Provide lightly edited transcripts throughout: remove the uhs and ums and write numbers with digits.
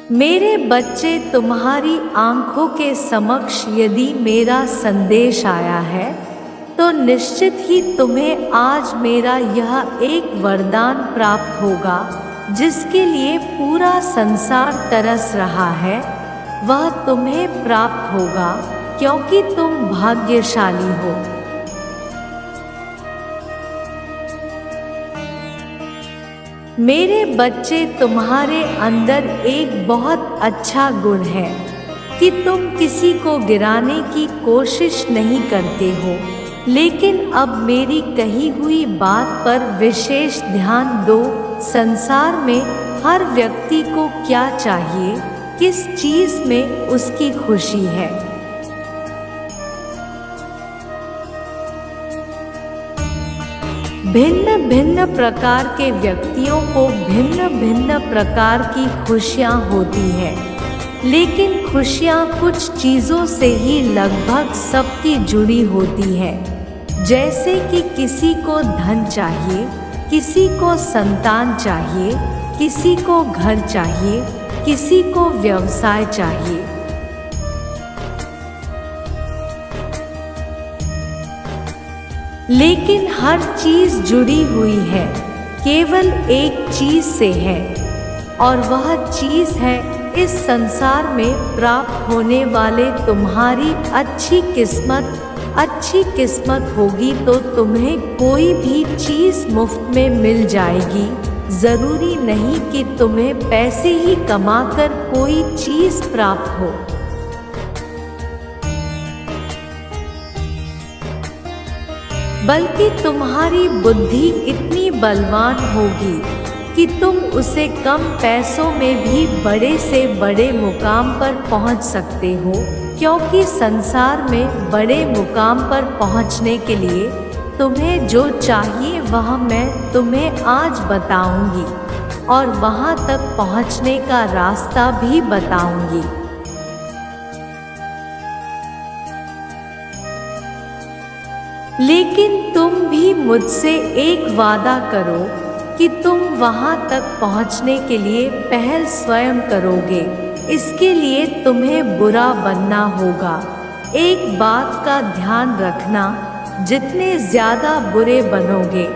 मेरे बच्चे, तुम्हारी आंखों के समक्ष यदि मेरा संदेश आया है तो निश्चित ही तुम्हें आज मेरा यह एक वरदान प्राप्त होगा जिसके लिए पूरा संसार तरस रहा है। वह तुम्हें प्राप्त होगा क्योंकि तुम भाग्यशाली हो। मेरे बच्चे, तुम्हारे अंदर एक बहुत अच्छा गुण है कि तुम किसी को गिराने की कोशिश नहीं करते हो, लेकिन अब मेरी कही हुई बात पर विशेष ध्यान दो। संसार में हर व्यक्ति को क्या चाहिए, किस चीज में उसकी खुशी है। भिन्न भिन्न प्रकार के व्यक्तियों को भिन्न भिन्न प्रकार की खुशियाँ होती हैं, लेकिन खुशियाँ कुछ चीज़ों से ही लगभग सबकी जुड़ी होती है। जैसे कि किसी को धन चाहिए, किसी को संतान चाहिए, किसी को घर चाहिए, किसी को व्यवसाय चाहिए। लेकिन हर चीज जुड़ी हुई है केवल एक चीज से है, और वह चीज है इस संसार में प्राप्त होने वाले तुम्हारी अच्छी किस्मत। अच्छी किस्मत होगी तो तुम्हें कोई भी चीज मुफ्त में मिल जाएगी। जरूरी नहीं कि तुम्हें पैसे ही कमाकर कोई चीज प्राप्त हो। बल्कि तुम्हारी बुद्धि इतनी बलवान होगी कि तुम उसे कम पैसों में भी बड़े से बड़े मुकाम पर पहुंच सकते हो, क्योंकि संसार में बड़े मुकाम पर पहुंचने के लिए तुम्हें जो चाहिए वह मैं तुम्हें आज बताऊंगी और वहां तक पहुंचने का रास्ता भी बताऊंगी। लेकिन तुम भी मुझसे एक वादा करो कि तुम वहां तक पहुंचने के लिए पहल स्वयं करोगे। इसके लिए तुम्हें बुरा बनना होगा। एक बात का ध्यान रखना, जितने ज़्यादा बुरे बनोगे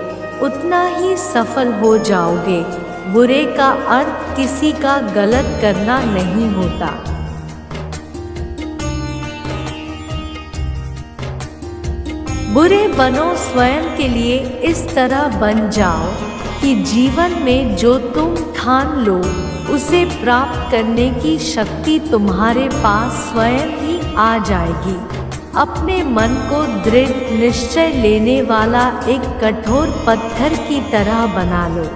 उतना ही सफल हो जाओगे। बुरे का अर्थ किसी का गलत करना नहीं होता। बुरे बनो स्वयं के लिए इस तरह बन जाओ कि जीवन में जो तुम ठान लो उसे प्राप्त करने की शक्ति तुम्हारे पास स्वयं ही आ जाएगी। अपने मन को दृढ़ निश्चय लेने वाला एक कठोर पत्थर की तरह बना लो।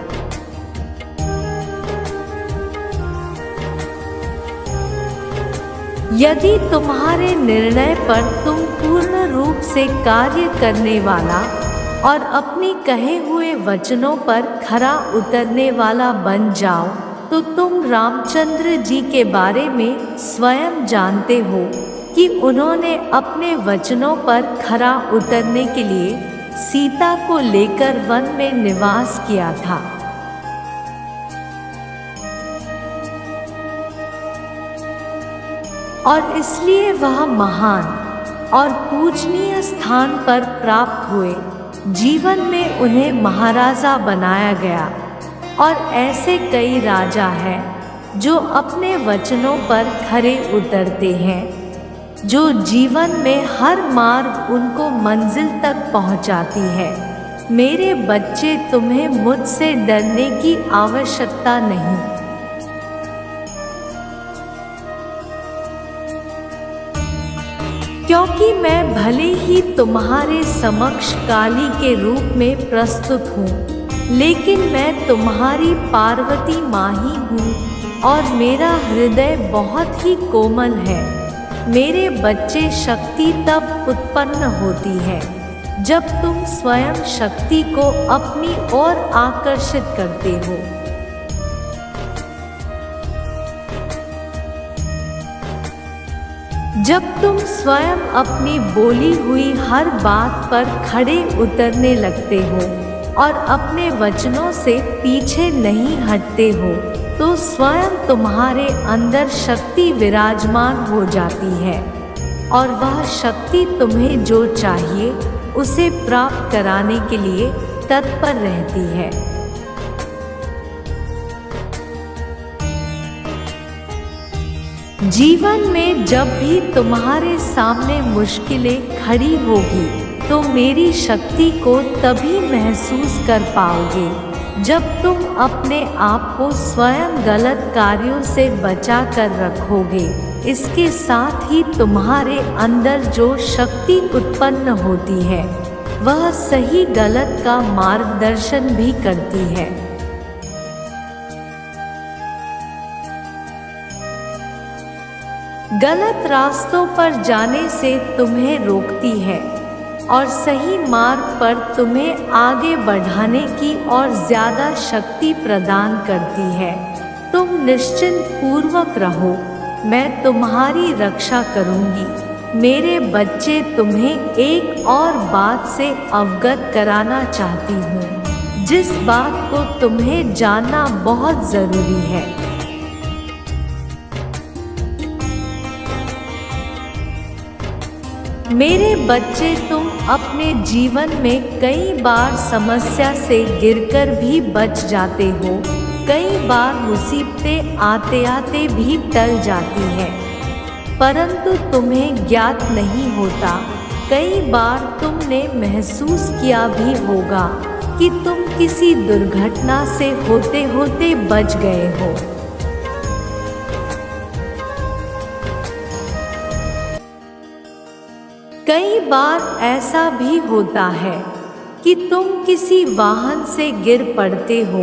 यदि तुम्हारे निर्णय पर तुम पूर्ण रूप से कार्य करने वाला और अपनी कहे हुए वचनों पर खरा उतरने वाला बन जाओ तो तुम रामचंद्र जी के बारे में स्वयं जानते हो कि उन्होंने अपने वचनों पर खरा उतरने के लिए सीता को लेकर वन में निवास किया था। और इसलिए वह महान और पूजनीय स्थान पर प्राप्त हुए। जीवन में उन्हें महाराजा बनाया गया। और ऐसे कई राजा हैं जो अपने वचनों पर खरे उतरते हैं, जो जीवन में हर मार्ग उनको मंजिल तक पहुंचाती है। मेरे बच्चे, तुम्हें मुझसे डरने की आवश्यकता नहीं। क्योंकि मैं भले ही तुम्हारे समक्ष काली के रूप में प्रस्तुत हूँ, लेकिन मैं तुम्हारी पार्वती माँ ही हूँ और मेरा हृदय बहुत ही कोमल है। मेरे बच्चे, शक्ति तब उत्पन्न होती है जब तुम स्वयं शक्ति को अपनी ओर आकर्षित करते हो। जब तुम स्वयं अपनी बोली हुई हर बात पर खड़े उतरने लगते हो और अपने वचनों से पीछे नहीं हटते हो, तो स्वयं तुम्हारे अंदर शक्ति विराजमान हो जाती है और वह शक्ति तुम्हें जो चाहिए उसे प्राप्त कराने के लिए तत्पर रहती है। जीवन में जब भी तुम्हारे सामने मुश्किलें खड़ी होगी तो मेरी शक्ति को तभी महसूस कर पाओगे जब तुम अपने आप को स्वयं गलत कार्यों से बचा कर रखोगे। इसके साथ ही तुम्हारे अंदर जो शक्ति उत्पन्न होती है वह सही गलत का मार्गदर्शन भी करती है। गलत रास्तों पर जाने से तुम्हें रोकती है और सही मार्ग पर तुम्हें आगे बढ़ाने की और ज़्यादा शक्ति प्रदान करती है। तुम निश्चिंत पूर्वक रहो, मैं तुम्हारी रक्षा करूंगी। मेरे बच्चे, तुम्हें एक और बात से अवगत कराना चाहती हूँ, जिस बात को तुम्हें जानना बहुत ज़रूरी है। मेरे बच्चे, तुम अपने जीवन में कई बार समस्या से गिरकर भी बच जाते हो, कई बार मुसीबतें आते आते भी टल जाती हैं, परंतु तुम्हें ज्ञात नहीं होता। कई बार तुमने महसूस किया भी होगा कि तुम किसी दुर्घटना से होते होते बच गए हो। कई बार ऐसा भी होता है कि तुम किसी वाहन से गिर पड़ते हो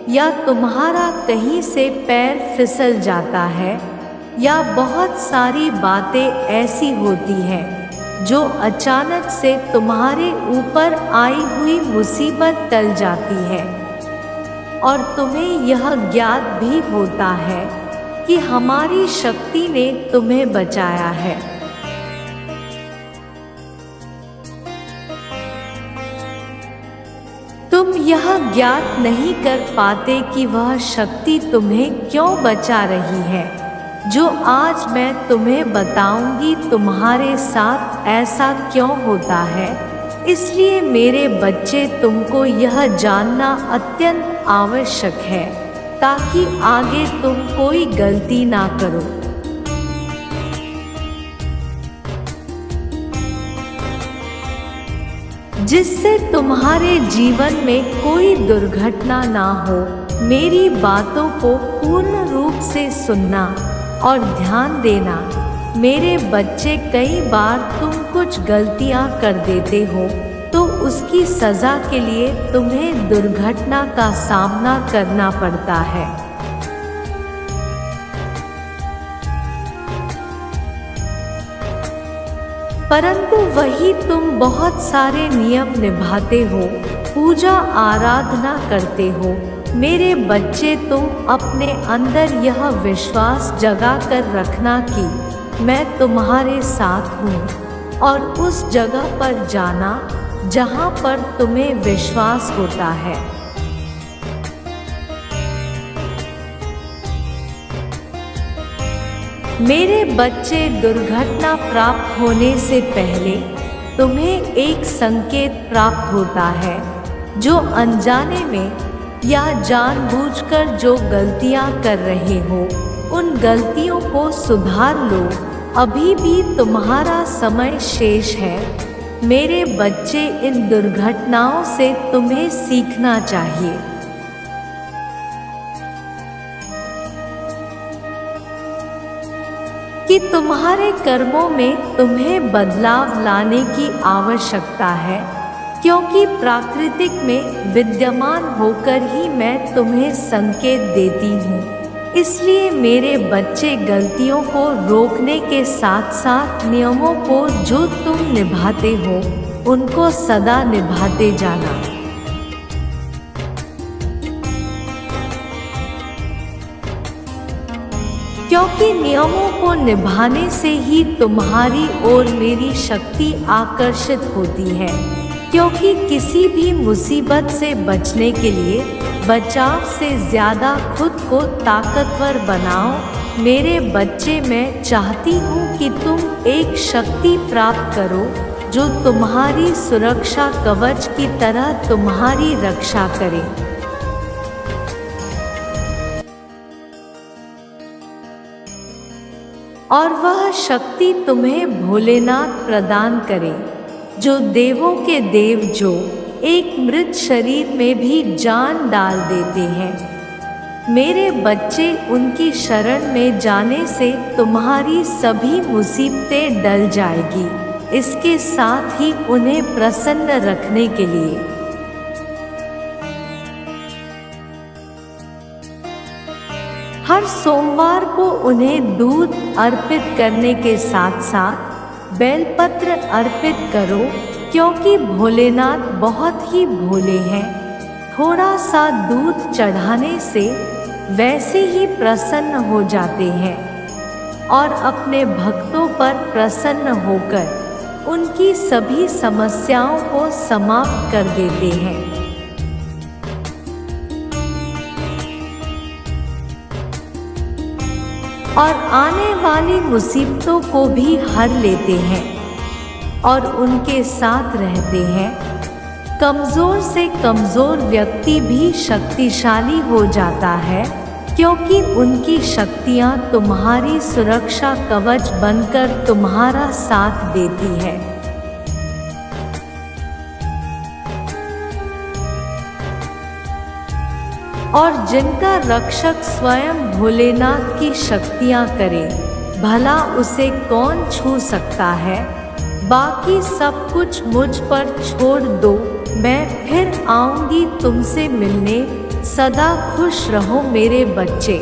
या तुम्हारा कहीं से पैर फिसल जाता है या बहुत सारी बातें ऐसी होती हैं जो अचानक से तुम्हारे ऊपर आई हुई मुसीबत टल जाती है और तुम्हें यह ज्ञात भी होता है कि हमारी शक्ति ने तुम्हें बचाया है। तुम यह ज्ञात नहीं कर पाते कि वह शक्ति तुम्हें क्यों बचा रही है। जो आज मैं तुम्हें बताऊंगी तुम्हारे साथ ऐसा क्यों होता है, इसलिए मेरे बच्चे तुमको यह जानना अत्यंत आवश्यक है ताकि आगे तुम कोई गलती ना करो। जिससे तुम्हारे जीवन में कोई दुर्घटना ना हो। मेरी बातों को पूर्ण रूप से सुनना और ध्यान देना। मेरे बच्चे, कई बार तुम कुछ गलतियां कर देते हो तो उसकी सज़ा के लिए तुम्हें दुर्घटना का सामना करना पड़ता है। परंतु वही तुम बहुत सारे नियम निभाते हो, पूजा आराधना करते हो। मेरे बच्चे, तुम अपने अंदर यह विश्वास जगा कर रखना कि मैं तुम्हारे साथ हूँ और उस जगह पर जाना जहाँ पर तुम्हें विश्वास होता है। मेरे बच्चे, दुर्घटना प्राप्त होने से पहले तुम्हें एक संकेत प्राप्त होता है। जो अनजाने में या जानबूझकर जो गलतियां कर रहे हो, उन गलतियों को सुधार लो। अभी भी तुम्हारा समय शेष है। मेरे बच्चे, इन दुर्घटनाओं से तुम्हें सीखना चाहिए कि तुम्हारे कर्मों में तुम्हें बदलाव लाने की आवश्यकता है, क्योंकि प्राकृतिक में विद्यमान होकर ही मैं तुम्हें संकेत देती हूँ। इसलिए मेरे बच्चे, गलतियों को रोकने के साथ साथ नियमों को जो तुम निभाते हो उनको सदा निभाते जाना। क्योंकि नियमों को निभाने से ही तुम्हारी और मेरी शक्ति आकर्षित होती है। क्योंकि किसी भी मुसीबत से बचने के लिए बचाव से ज़्यादा खुद को ताकतवर बनाओ। मेरे बच्चे, मैं चाहती हूँ कि तुम एक शक्ति प्राप्त करो जो तुम्हारी सुरक्षा कवच की तरह तुम्हारी रक्षा करे। और वह शक्ति तुम्हें भोलेनाथ प्रदान करे, जो देवों के देव, जो एक मृत शरीर में भी जान डाल देते हैं। मेरे बच्चे, उनकी शरण में जाने से तुम्हारी सभी मुसीबतें टल जाएगी। इसके साथ ही उन्हें प्रसन्न रखने के लिए हर सोमवार को उन्हें दूध अर्पित करने के साथ साथ बेलपत्र अर्पित करो, क्योंकि भोलेनाथ बहुत ही भोले हैं। थोड़ा सा दूध चढ़ाने से वैसे ही प्रसन्न हो जाते हैं और अपने भक्तों पर प्रसन्न होकर उनकी सभी समस्याओं को समाप्त कर देते हैं। और आने वाली मुसीबतों को भी हर लेते हैं और उनके साथ रहते हैं। कमज़ोर से कमज़ोर व्यक्ति भी शक्तिशाली हो जाता है, क्योंकि उनकी शक्तियाँ तुम्हारी सुरक्षा कवच बनकर तुम्हारा साथ देती है। और जिनका रक्षक स्वयं भोलेनाथ की शक्तियाँ करे, भला उसे कौन छू सकता है। बाकी सब कुछ मुझ पर छोड़ दो, मैं फिर आऊँगी तुमसे मिलने। सदा खुश रहो मेरे बच्चे।